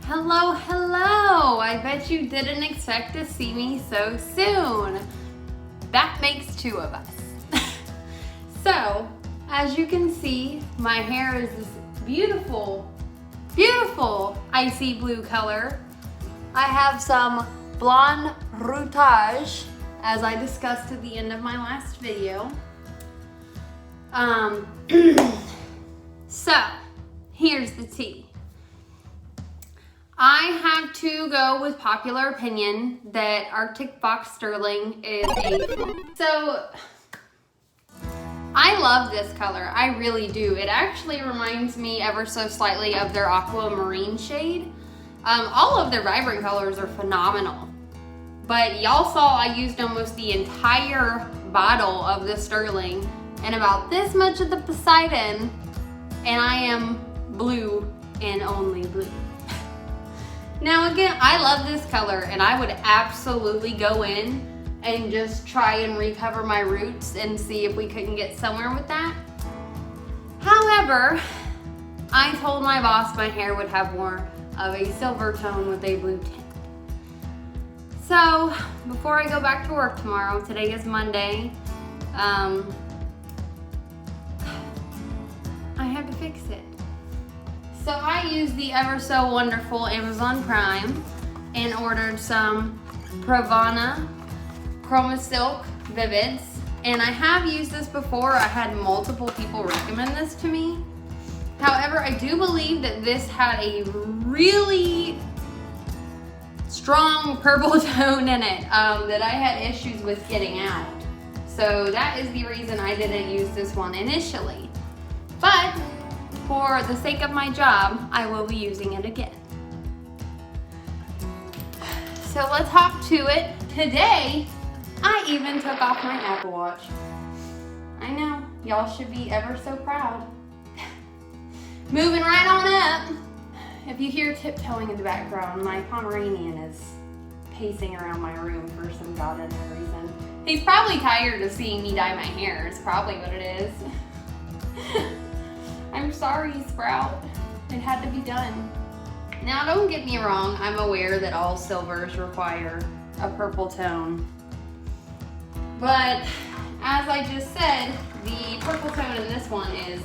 Hello, hello! I bet you didn't expect to see me so soon. That makes two of us. So, as you can see, my hair is this beautiful, beautiful icy blue color. I have some blonde routage, as I discussed at the end of my last video. So, here's the tea. I have to go with popular opinion that Arctic Fox Sterling is a... So, I love this color. I really do. It actually reminds me ever so slightly of their aquamarine shade. All of their vibrant colors are phenomenal. But y'all saw I used almost the entire bottle of the Sterling and about this much of the Poseidon, and I am blue and only blue. Now again, I love this color and I would absolutely go in and just try and recover my roots and see if we couldn't get somewhere with that. However, I told my boss my hair would have more of a silver tone with a blue tint. So, before I go back to work tomorrow, today is Monday, I have to fix it. So I used the ever so wonderful Amazon Prime and ordered some Pravana Chroma Silk Vivids. And I have used this before. I had multiple people recommend this to me. However, I do believe that this had a really strong purple tone in it that I had issues with getting out. So that is the reason I didn't use this one initially. But for the sake of my job, I will be using it again. So let's hop to it. Today, I even took off my Apple Watch. I know, y'all should be ever so proud. Moving right on up. If you hear tiptoeing in the background, my Pomeranian is pacing around my room for some goddamn reason. He's probably tired of seeing me dye my hair, is probably what it is. I'm sorry, Sprout. It had to be done. Now, don't get me wrong. I'm aware that all silvers require a purple tone. But, as I just said, the purple tone in this one is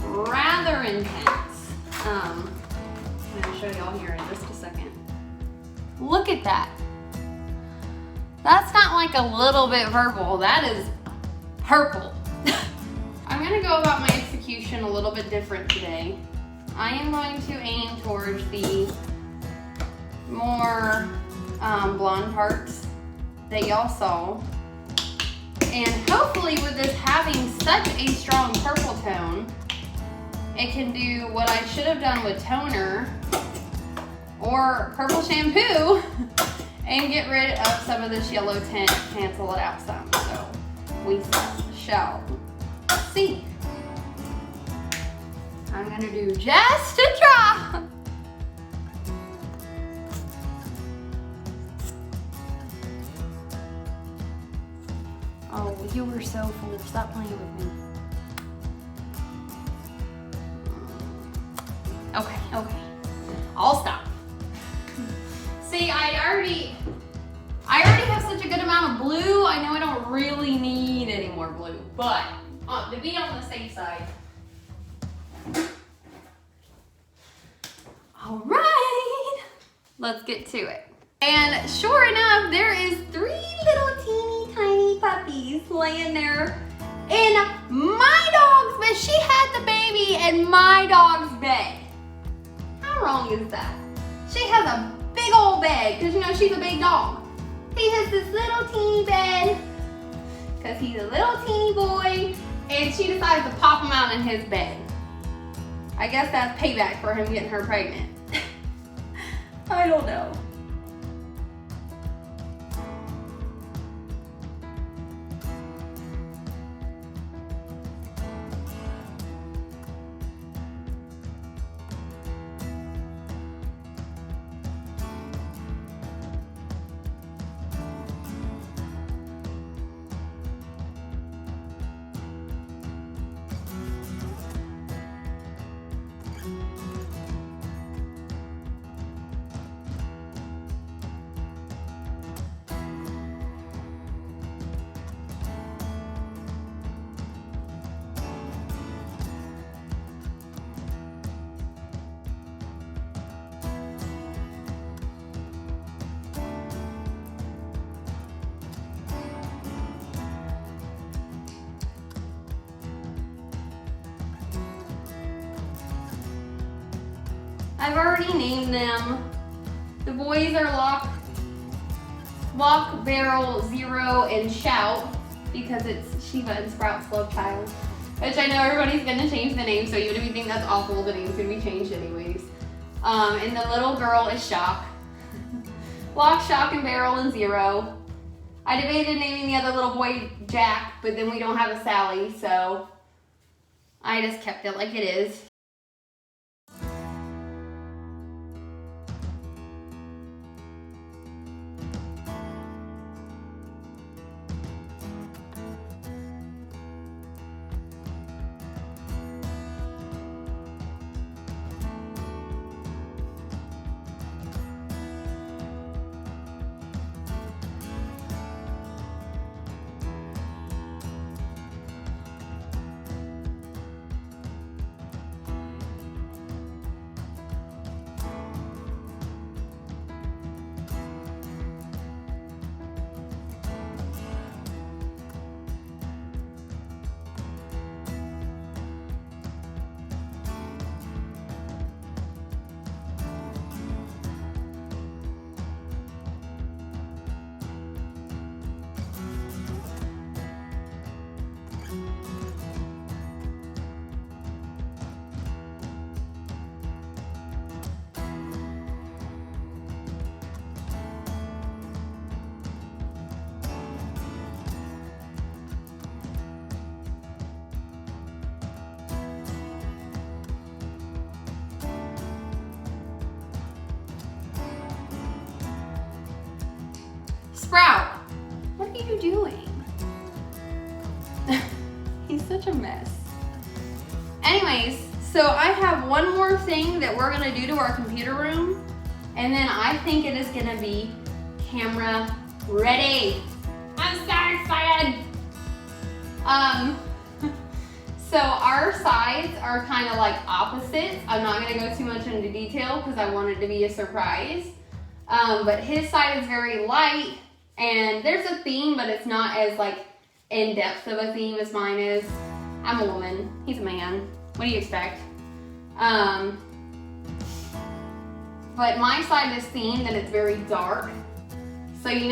rather intense. I'm going to show y'all here in just a second. Look at that. That's not like a little bit purple. That is purple. I'm going to go about my execution a little bit different today. I am going to aim towards the more blonde parts that y'all saw. And hopefully with this having such a strong purple tone, it can do what I should have done with toner or purple shampoo and get rid of some of this yellow tint, cancel it out some. So we shall see. I'm gonna do just a drop. Oh, you were so fool. Stop playing with me. Okay. I'll stop. See, I already have such a good amount of blue. I know I don't really need any more blue, but to be on the safe side. All right, let's get to it. And sure enough, there is 3 little teeny tiny puppies laying there in my dog's bed. She had the baby in my dog's bed. How wrong is that? She has a big old bed because you know she's a big dog. He has this little teeny bed because he's a little teeny boy, and she decided to pop him out in his bed. I guess that's payback for him getting her pregnant. I don't know. I've already named them. The boys are Lock, Barrel, Zero, and Shout because it's Shiva and Sprout's love child. Which I know everybody's gonna change the name, so even if you think that's awful, the name's gonna be changed anyways. And the little girl is Shock. Lock, Shock, and Barrel, and Zero. I debated naming the other little boy Jack, but then we don't have a Sally, so I just kept it like it is. Sprout, what are you doing? He's such a mess. Anyways, so I have one more thing that we're gonna do to our computer room, and then I think it is gonna be camera ready. I'm so excited. So our sides are kind of like opposites. I'm not gonna go too much into detail because I want it to be a surprise. But his side is very light, and there's a theme, but it's not as like in-depth of a theme as mine is. I'm a woman, he's a man. What do you expect? But my side is themed and it's very dark. So you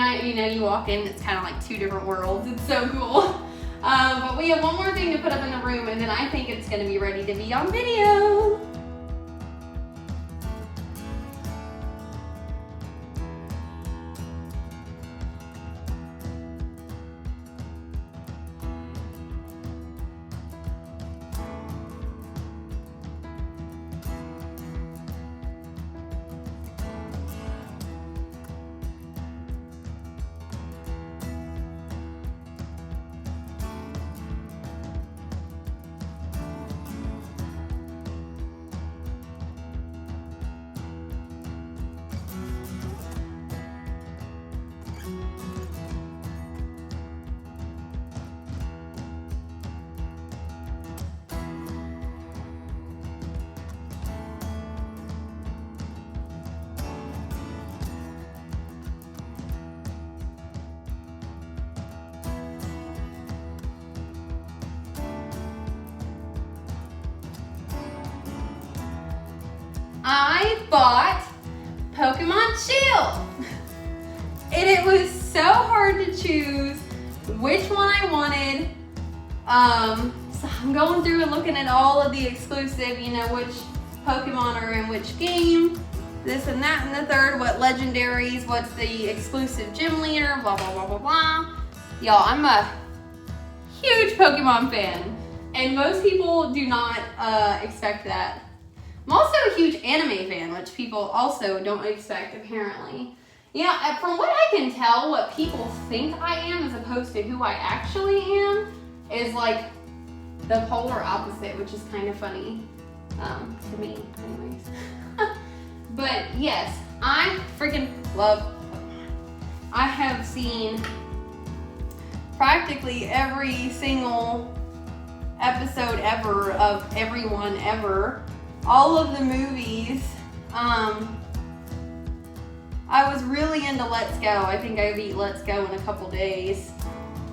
walk in, it's kind of like two different worlds. It's so cool. But we have one more thing to put up in the room, and then I think it's gonna be ready to be on video. I bought Pokemon Shield, and it was so hard to choose which one I wanted. So I'm going through and looking at all of the exclusive, which Pokemon are in which game, this and that and the third, what legendaries, what's the exclusive gym leader, blah, blah, blah, blah, blah. Y'all, I'm a huge Pokemon fan, and most people do not expect that. I'm also a huge anime fan, which people also don't expect, apparently. From what I can tell, what people think I am as opposed to who I actually am is like the polar opposite, which is kind of funny to me, anyways. But yes, I freaking love Pokemon. I have seen practically every single episode ever of everyone ever. All of the movies. I was really into Let's Go. I think I beat Let's Go in a couple days.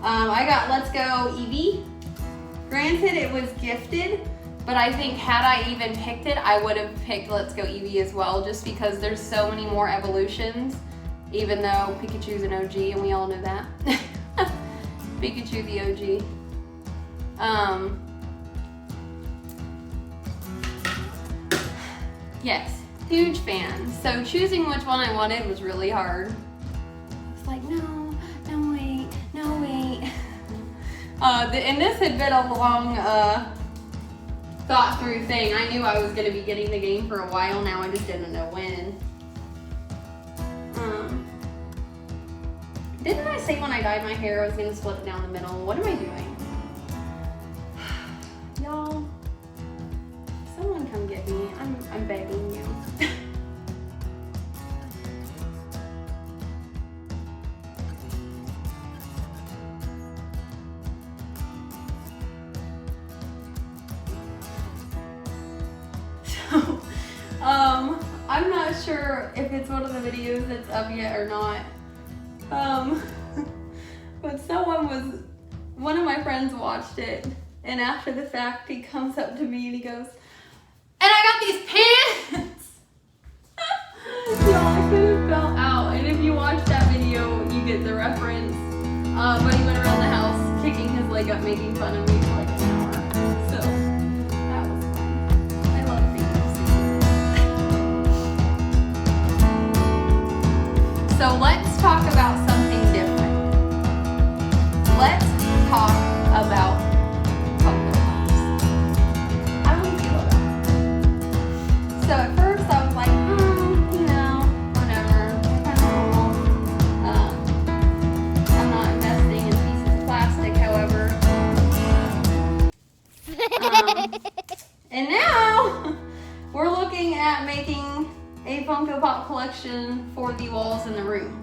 I got Let's Go Eevee. Granted, it was gifted, but But I think had I even picked it, I would have picked Let's Go Eevee as well, just because there's so many more evolutions, even though Pikachu's an OG and we all know that. Pikachu the OG. Yes, huge fan. So choosing which one I wanted was really hard. I was like, no, wait. And this had been a long, thought through thing. I knew I was going to be getting the game for a while now, I just didn't know when. Didn't I say when I dyed my hair I was going to split it down the middle? What am I doing? Y'all, someone come get me. I'm begging you. I'm not sure if it's one of the videos that's up yet or not. But one of my friends watched it, and after the fact, he comes up to me and he goes, "And I got these pants!" Y'all, I could have fell out. And if you watch that video, you get the reference. But he went around the house kicking his leg up, making fun of me for like an hour. So that was fun. I love being So let's talk about something different. Let's talk about pumpkin pops. How do we feel about it? So at first I was like, whatever, kind of normal. I'm not investing in pieces of plastic, however. And now we're looking at making a Funko Pop collection for the walls in the room.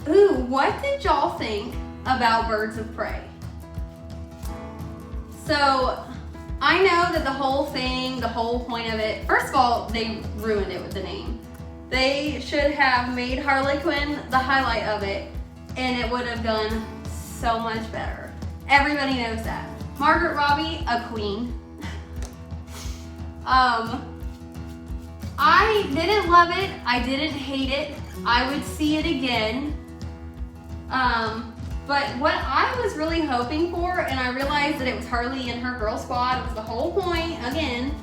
Ooh, what did y'all think about Birds of Prey? So, I know that the whole point of it, first of all, they ruined it with the name. They should have made Harley Quinn the highlight of it, and it would have done so much better. Everybody knows that. Margaret Robbie, a queen. I didn't love it. I didn't hate it. I would see it again. But what I was really hoping for, and I realized that it was Harley and her girl squad, it was the whole point, again,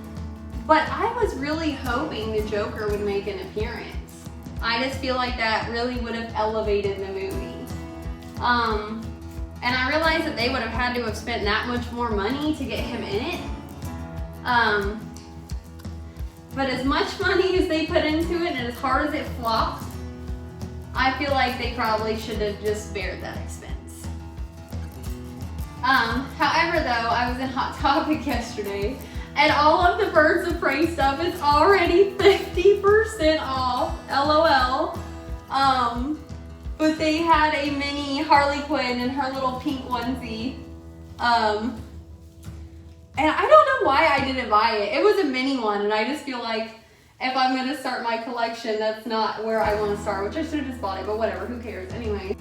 but I was really hoping the Joker would make an appearance. I just feel like that really would have elevated the movie. And I realized that they would have had to have spent that much more money to get him in it. But as much money as they put into it and as hard as it flopped, I feel like they probably should have just bared that expense. However though, I was in Hot Topic yesterday and all of the Birds of Prey stuff is already 50% off, LOL. But they had a mini Harley Quinn in her little pink onesie. And I don't know why I didn't buy it. It was a mini one and I just feel like if I'm gonna start my collection, that's not where I wanna start, which I should have just bought it, but whatever, who cares anyway.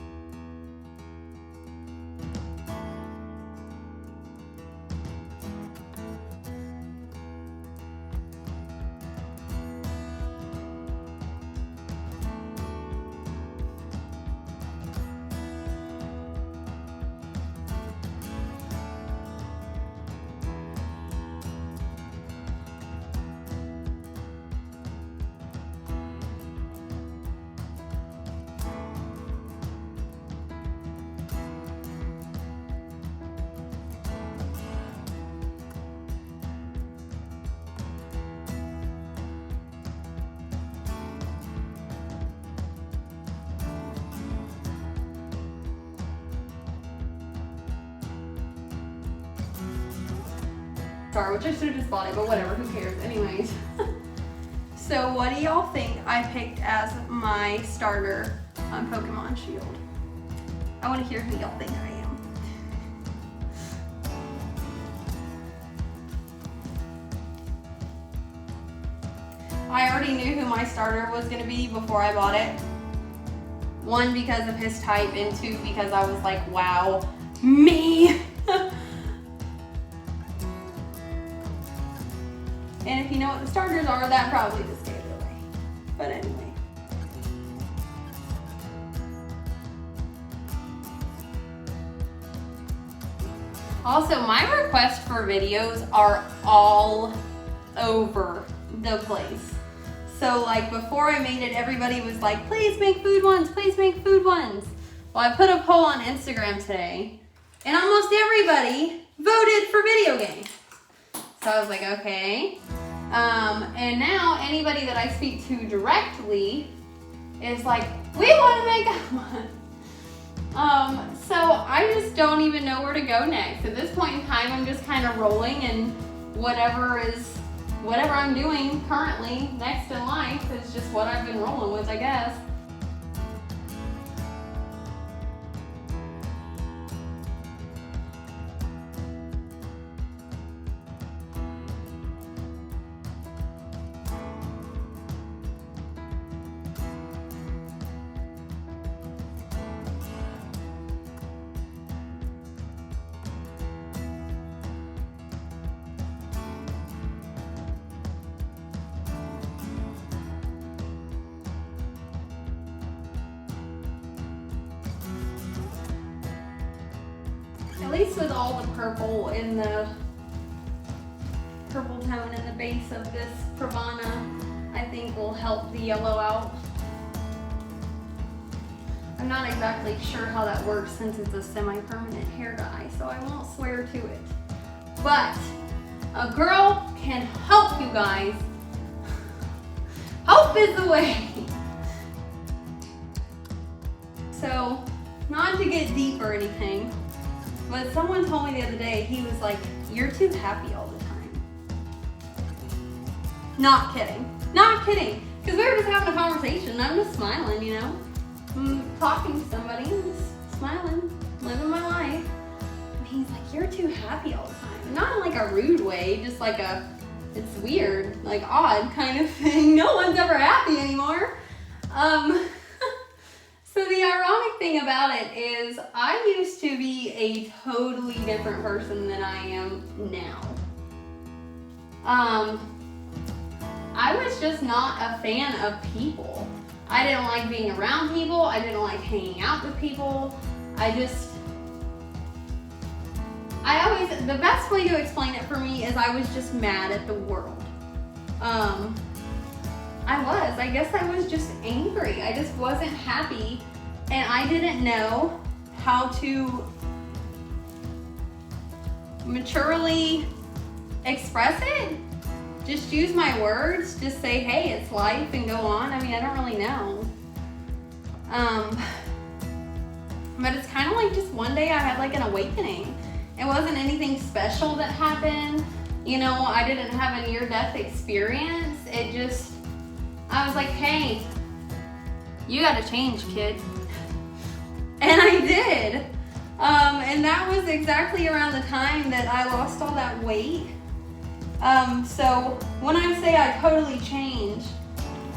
Which I should have just bought it, but whatever, who cares anyways. So what do y'all think I picked as my starter on Pokemon Shield? I want to hear who y'all think I am. I already knew who my starter was gonna be before I bought it. One, because of his type, and two, because I was like, wow, me. And if you know what the starters are, that probably just gave it away. But anyway. Also, my requests for videos are all over the place. So like before I made it, everybody was like, please make food ones, please make food ones. Well, I put a poll on Instagram today and almost everybody voted for video games. So I was like, okay. And now anybody that I speak to directly is like, we want to make one. So I just don't even know where to go next. At this point in time, I'm just kind of rolling, and whatever I'm doing currently next in life is just what I've been rolling with, I guess. At least with all the purple in the purple tone in the base of this Pravana, I think will help the yellow out. I'm not exactly sure how that works since it's a semi-permanent hair dye, so I won't swear to it. But a girl can help, you guys. Hope is the way. So, not to get deep or anything, but someone told me the other day, he was like, you're too happy all the time. Not kidding. Not kidding. Because we were just having a conversation and I'm just smiling, you know? I'm talking to somebody and just smiling, living my life. And he's like, you're too happy all the time. Not in like a rude way, just like a, it's weird, like odd kind of thing. No one's ever happy anymore. So the ironic thing about it is I used to be a totally different person than I am now. I was just not a fan of people. I didn't like being around people. I didn't like hanging out with people. The best way to explain it for me is I was just mad at the world. I guess I was just angry. I just wasn't happy, and I didn't know how to maturely express it. Just use my words, just say, hey, it's life, and go on. I mean, I don't really know. But it's kind of like just one day I had like an awakening. It wasn't anything special that happened. You know, I didn't have a near-death experience. I was like, hey, you gotta change, kid. And I did. And that was exactly around the time that I lost all that weight. So when I say I totally changed,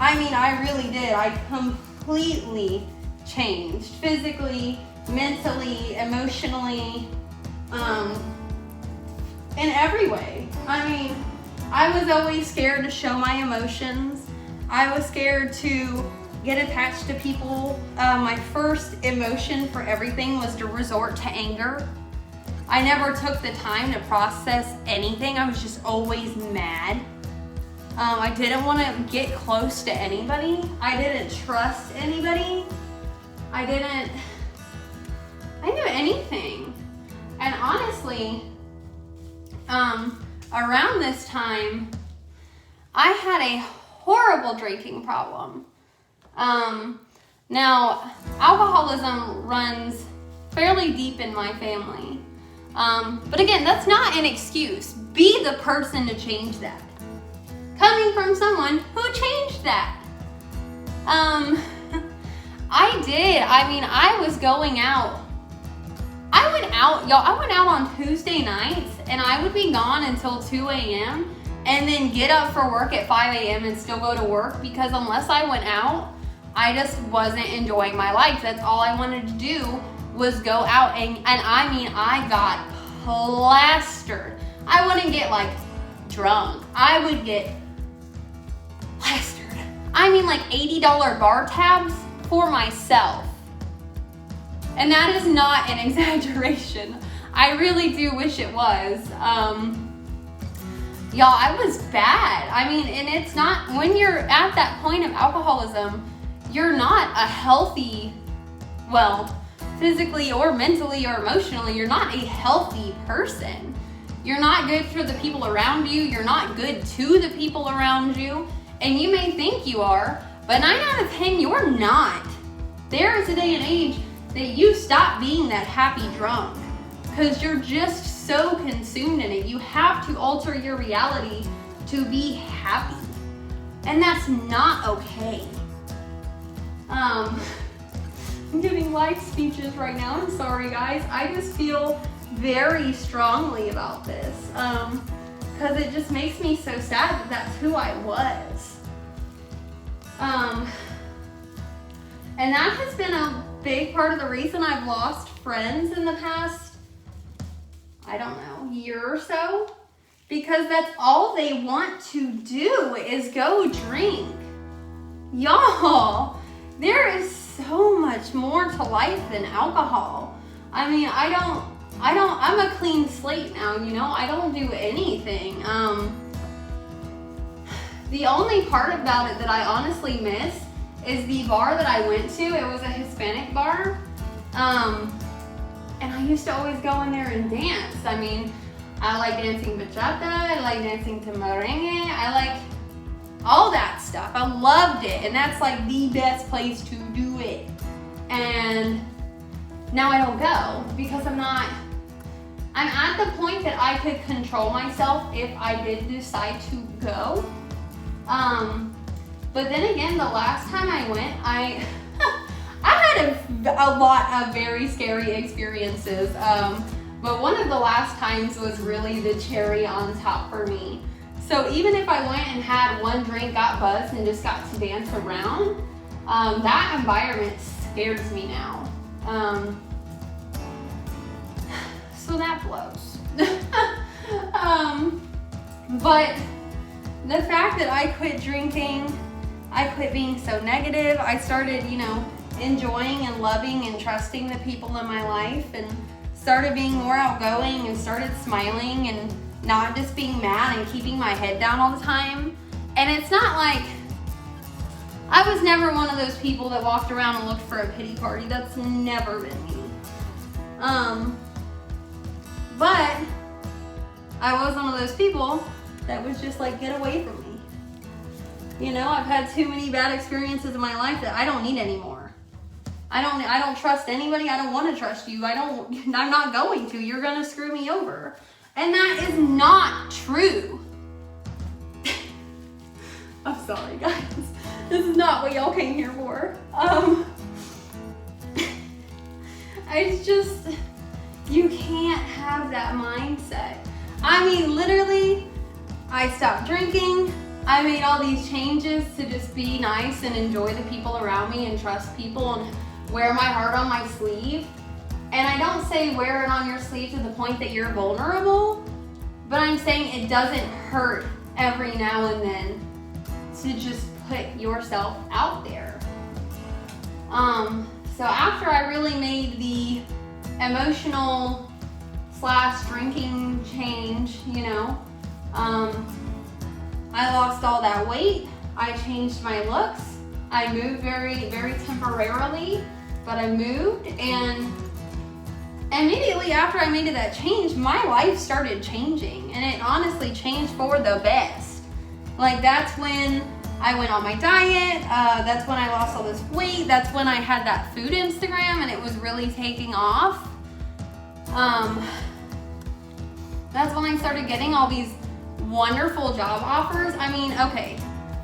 I mean, I really did. I completely changed physically, mentally, emotionally, in every way. I mean, I was always scared to show my emotions. I was scared to get attached to people. My first emotion for everything was to resort to anger. I never took the time to process anything. I was just always mad. I didn't want to get close to anybody. I didn't trust anybody. I didn't do anything. And honestly, around this time, I had a horrible drinking problem. Now, alcoholism runs fairly deep in my family. But again, that's not an excuse. Be the person to change that. Coming from someone who changed that. I did. I mean, I was going out. I went out on Tuesday nights and I would be gone until 2 a.m. and then get up for work at 5 a.m. and still go to work, because unless I went out, I just wasn't enjoying my life. That's all I wanted to do was go out, and I mean, I got plastered. I wouldn't get like drunk. I would get plastered. I mean, like $80 bar tabs for myself. And that is not an exaggeration. I really do wish it was. Y'all, I was bad. I mean, and it's not, when you're at that point of alcoholism, you're not a healthy, well, physically or mentally or emotionally, you're not a healthy person. You're not good for the people around you. You're not good to the people around you. And you may think you are, but 9 out of 10, you're not. There is a day and age that you stop being that happy drunk because you're just so consumed in it. You have to alter your reality to be happy. And that's not okay. I'm giving life speeches right now. I'm sorry, guys. I just feel very strongly about this because it just makes me so sad that that's who I was. And that has been a big part of the reason I've lost friends in the past, I don't know, year or so, because that's all they want to do is go drink. Y'all, there is so much more to life than alcohol. I mean, I'm a clean slate now, you know, I don't do anything. The only part about it that I honestly miss is the bar that I went to. It was a Hispanic bar. And I used to always go in there and dance. I mean, I like dancing bachata, I like dancing to merengue, I like all that stuff. I loved it, and that's like the best place to do it. And now I don't go because I'm at the point that I could control myself if I did decide to go. But then again, the last time I went, I had a lot of very scary experiences. But one of the last times was really the cherry on top for me. So even if I went and had one drink, got buzzed, and just got to dance around, that environment scares me now. So that blows. But the fact that I quit drinking, I quit being so negative, I started, you know, enjoying and loving and trusting the people in my life, and started being more outgoing and started smiling and not just being mad and keeping my head down all the time. And it's not like, I was never one of those people that walked around and looked for a pity party. That's never been me. But I was one of those people that was just like, get away from me. You know, I've had too many bad experiences in my life that I don't need anymore. I don't trust anybody. I don't want to trust you. I'm not going to. You're going to screw me over. And that is not true. I'm sorry, guys. This is not what y'all came here for. It's just, you can't have that mindset. I mean, literally, I stopped drinking. I made all these changes to just be nice and enjoy the people around me and trust people and wear my heart on my sleeve. And I don't say wear it on your sleeve to the point that you're vulnerable, but I'm saying it doesn't hurt every now and then to just put yourself out there. So after I really made the emotional / drinking change, you know, I lost all that weight. I changed my looks. I moved very, very temporarily, but I moved, and immediately after I made that change, my life started changing, and it honestly changed for the best. Like, that's when I went on my diet. That's when I lost all this weight. That's when I had that food Instagram, and it was really taking off. That's when I started getting all these wonderful job offers. I mean, okay,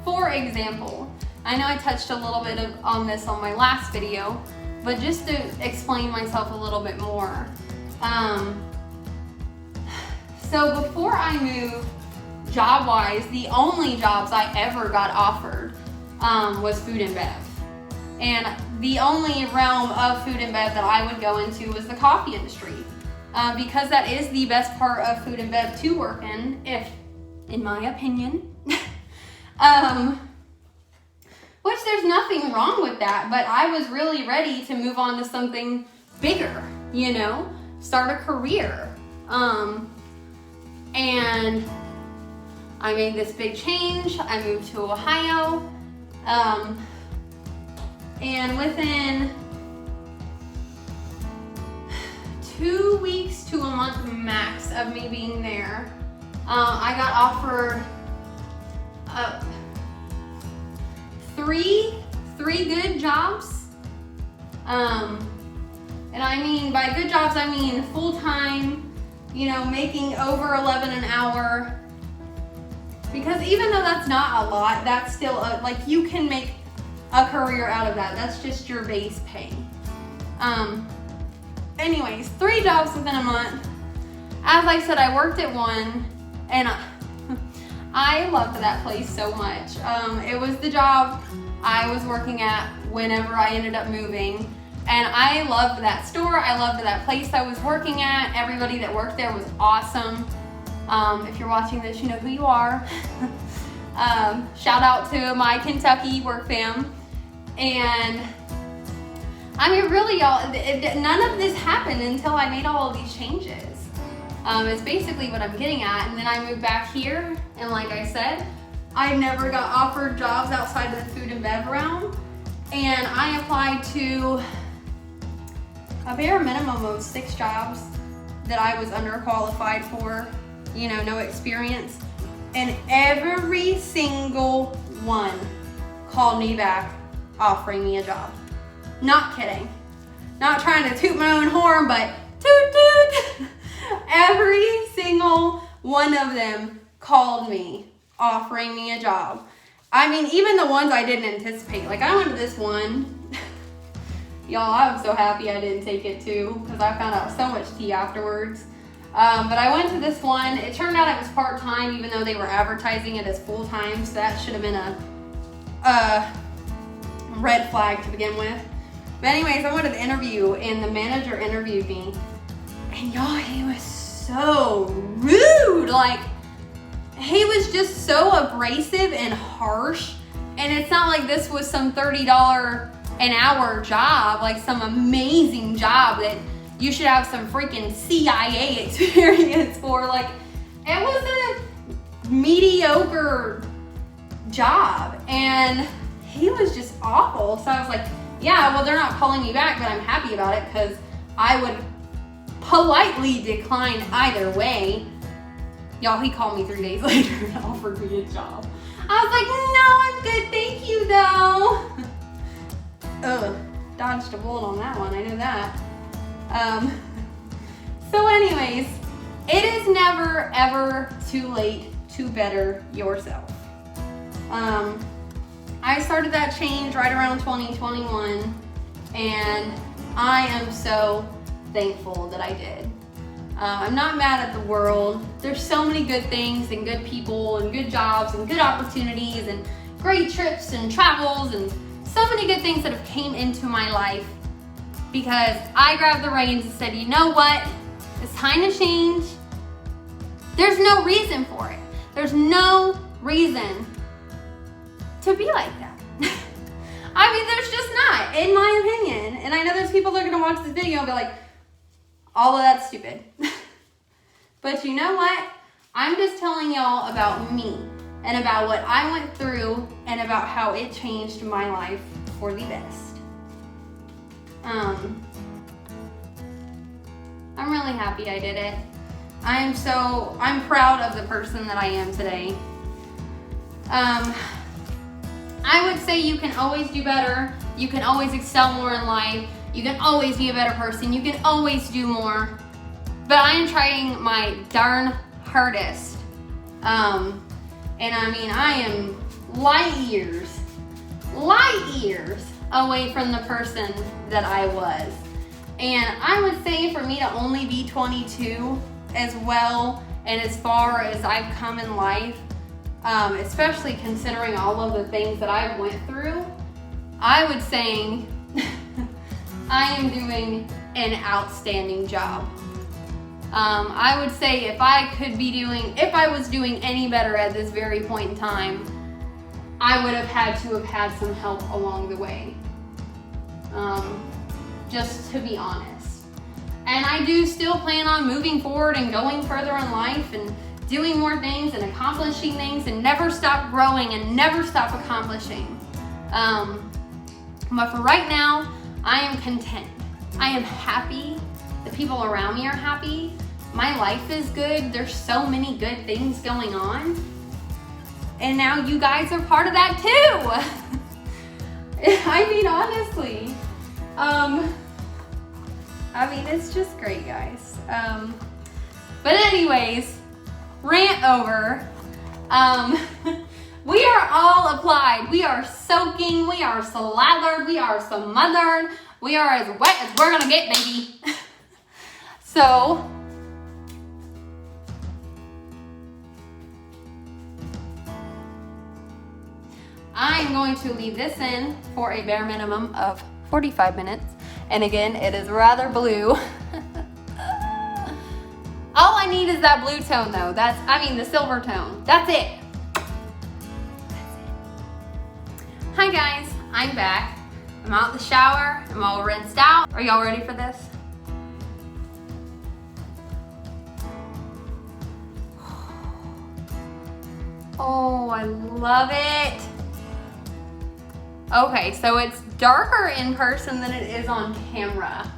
for example, I know I touched a little bit on this on my last video, but just to explain myself a little bit more. So before I moved job-wise, the only jobs I ever got offered was food and bev. And the only realm of food and bev that I would go into was the coffee industry, because that is the best part of food and bev to work in my opinion. Which there's nothing wrong with that, but I was really ready to move on to something bigger, you know, start a career. And I made this big change. I moved to Ohio. And within 2 weeks to a month max of me being there, I got offered three good jobs. And I mean, by good jobs, I mean full-time, you know, making over 11 an hour. Because even though that's not a lot, that's still like you can make a career out of that. That's just your base pay. Anyways, 3 jobs within a month. As I said, I worked at one, and I loved that place so much. It was the job I was working at whenever I ended up moving. And I loved that store. I loved that place I was working at. Everybody that worked there was awesome. If you're watching this, you know who you are. Shout out to my Kentucky work fam. And I mean, really, y'all, none of this happened until I made all of these changes. It's basically what I'm getting at. And then I moved back here, and like I said, I never got offered jobs outside of the food and bev realm. And I applied to a bare minimum of 6 jobs that I was underqualified for, you know, no experience. And every single one called me back offering me a job. Not kidding. Not trying to toot my own horn, but toot toot. Every single one of them called me offering me a job. I mean, even the ones I didn't anticipate. Like, I went to this one. Y'all, I'm so happy I didn't take it too, because I found out so much tea afterwards. But I went to this one. It turned out it was part-time, even though they were advertising it as full-time, so that should have been a red flag to begin with. But anyways, I went to the interview, and the manager interviewed me. And y'all, he was so rude. Like, he was just so abrasive and harsh. And it's not like this was some $30 an hour job, like some amazing job that you should have some freaking CIA experience for. Like, it was a mediocre job, and he was just awful. So I was like, yeah, well, they're not calling me back, but I'm happy about it because I would politely decline either way. Y'all, he called me 3 days later and offered me a job. I was like, no, I'm good, thank you, though. Ugh, dodged a bullet on that one, I know that. So anyways, it is never, ever too late to better yourself. I started that change right around 2021, and I am so thankful that I did. I'm not mad at the world. There's so many good things and good people and good jobs and good opportunities and great trips and travels and so many good things that have came into my life because I grabbed the reins and said, you know what? It's time to change. There's no reason for it. There's no reason to be like that. I mean, there's just not, in my opinion. And I know there's people that are gonna watch this video and be like, all of that's stupid. But you know what? I'm just telling y'all about me and about what I went through and about how it changed my life for the best. I'm really happy I did it. I'm proud of the person that I am today. I would say you can always do better. You can always excel more in life. You can always be a better person. You can always do more. But I am trying my darn hardest. And I mean, I am light years away from the person that I was. And I would say for me to only be 22 as well and as far as I've come in life, especially considering all of the things that I've went through, I would say I am doing an outstanding job. I would say if I was doing any better at this very point in time, I would have had to have had some help along the way. Just to be honest. And I do still plan on moving forward and going further in life and doing more things and accomplishing things and never stop growing and never stop accomplishing. But for right now, I am content. I am happy. The people around me are happy. My life is good. There's so many good things going on. And now you guys are part of that too. I mean, honestly. I mean, it's just great, guys. But anyways, rant over. We are all applied. We are soaking. We are slathered. We are smothered. We are as wet as we're gonna get, baby. So, I am going to leave this in for a bare minimum of 45 minutes. And again, it is rather blue. All I need is that blue tone though. The silver tone. That's it. Hi guys, I'm back. I'm out the shower. I'm all rinsed out. Are y'all ready for this? Oh, I love it. Okay, so it's darker in person than it is on camera.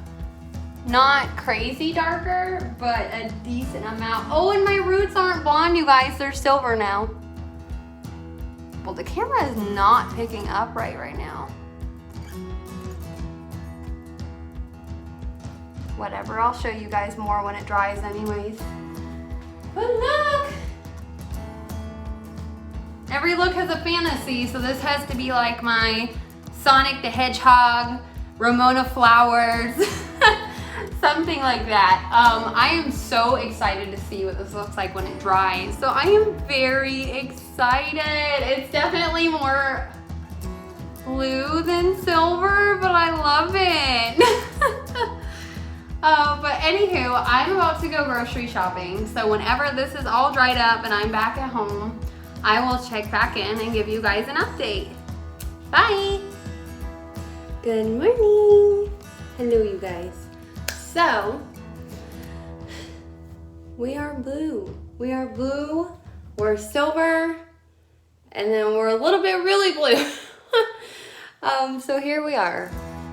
Not crazy darker, but a decent amount. Oh, and my roots aren't blonde, you guys. They're silver now. Well, the camera is not picking up right now. Whatever, I'll show you guys more when it dries anyways. But look! Every look has a fantasy, so this has to be like my Sonic the Hedgehog, Ramona Flowers, something like that. I am so excited to see what this looks like when it dries. So I am very excited. It's definitely more blue than silver, but I love it. But anywho, I'm about to go grocery shopping. So whenever this is all dried up and I'm back at home, I will check back in and give you guys an update. Bye. Good morning. Hello, you guys. So, we are blue. We are blue, we're silver, and then we're a little bit really blue. So here we are.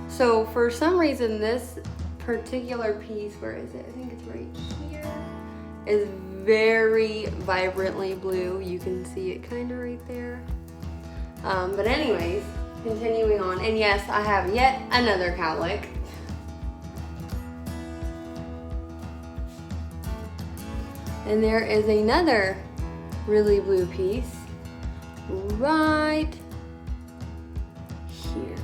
So for some reason, this particular piece, where is it? I think it's right here, is very vibrantly blue. You can see it kind of right there. But anyways, continuing on. And yes, I have yet another cowlick. And there is another really blue piece right here.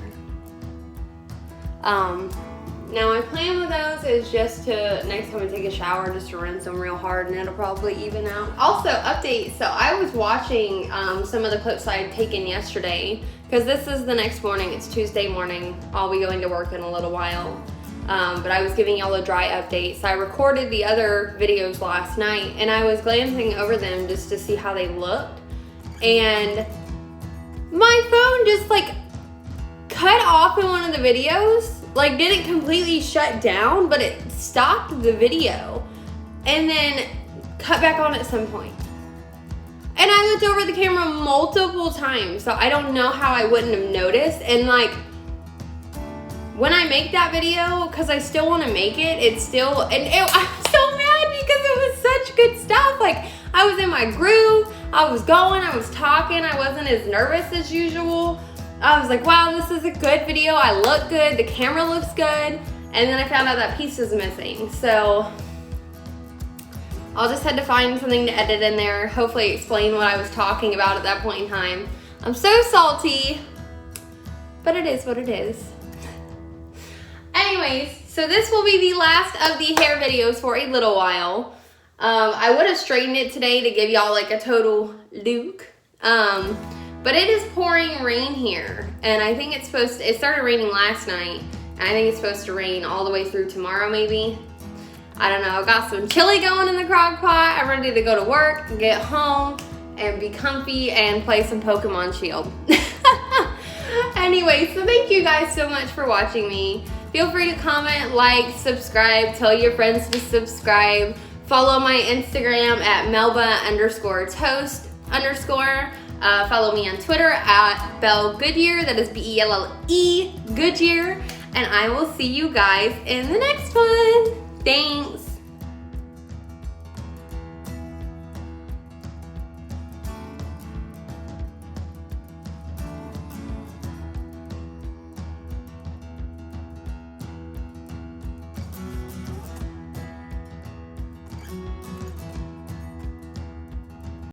Now my plan with those is just to, next time I take a shower, just to rinse them real hard and it'll probably even out. Also, update, so I was watching some of the clips I had taken yesterday, because this is the next morning, it's Tuesday morning. I'll be going to work in a little while. But I was giving y'all a dry update. So I recorded the other videos last night and I was glancing over them just to see how they looked. And my phone just like cut off in one of the videos. Like didn't completely shut down, but it stopped the video and then cut back on at some point. And I looked over the camera multiple times, so I don't know how I wouldn't have noticed. And like, when I make that video, because I still want to make it, I'm so mad because it was such good stuff. Like, I was in my groove, I was going, I was talking, I wasn't as nervous as usual. I was like, wow, this is a good video, I look good, the camera looks good. And then I found out that piece was missing. So, I'll just had to find something to edit in there, hopefully explain what I was talking about at that point in time. I'm so salty, but it is what it is. Anyways, so this will be the last of the hair videos for a little while. I would have straightened it today to give y'all like a total look. But it is pouring rain here, and I think it started raining last night, and I think it's supposed to rain all the way through tomorrow maybe. I don't know, I got some chili going in the crock pot. I'm ready to go to work, get home, and be comfy and play some Pokemon Shield. Anyway, so thank you guys so much for watching me. Feel free to comment, like, subscribe, tell your friends to subscribe. Follow my Instagram at melba_toast_. Follow me on Twitter at Belle Goodyear, that is BELLE Goodyear. And I will see you guys in the next one. Thanks.